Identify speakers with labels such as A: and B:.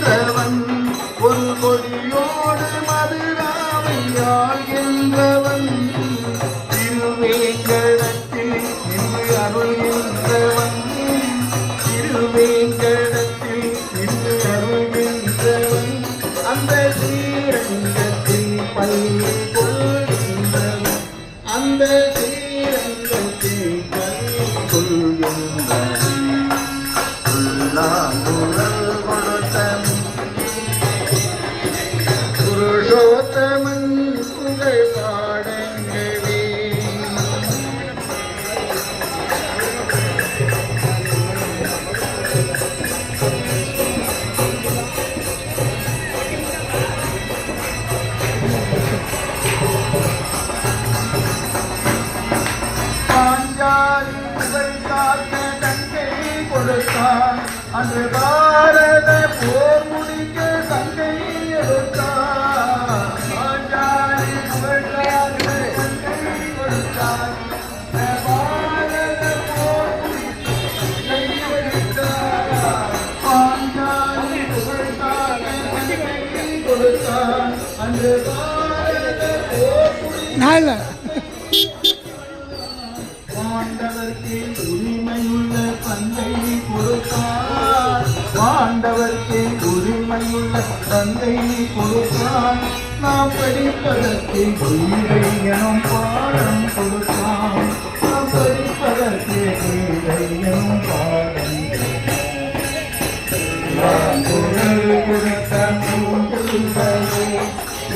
A: ஆள்கின்றவன் ஒரு கொடியோடு மதுராவை ஆள்கின்றவன் திருவேங்கடத்தில் நின்று அருள்கின்றவன் திருவேங்கடத்தில் நின்று அருள்கின்றவன் அந்த ஸ்ரீரங்கத்தில் பள்ளி கொள்கின்றவன் அந்த ஸ்ரீரங்கத்தில் பள்ளி கொள்கின்றவன் புருஷோத்தமன் புகழ் பாடங்களே பாஞ்சாலி புகழ் காக்க கங்கை கொடுத்தான் அன்று பாரத போர் முடிக்க கங்கை எடுத்தான் பாஞ்சாலி புகழ் காக்க கங்கை கொடுத்தான் பாரத போர் முடிக்க கங்கை எடுத்தான் பாஞ்சாலி புகழ் காக்க கங்கை கொடுத்தான் அன்று பாரத போர் முடிக்க ஆண்டவர்க்கே உரிமையுள்ள தந்தை கொடுத்தான் ஆண்டவர்க்கே உரிமையுள்ள தந்தை கொடுத்தான் நாம் படிப்பதற்கு உயிரை எனும்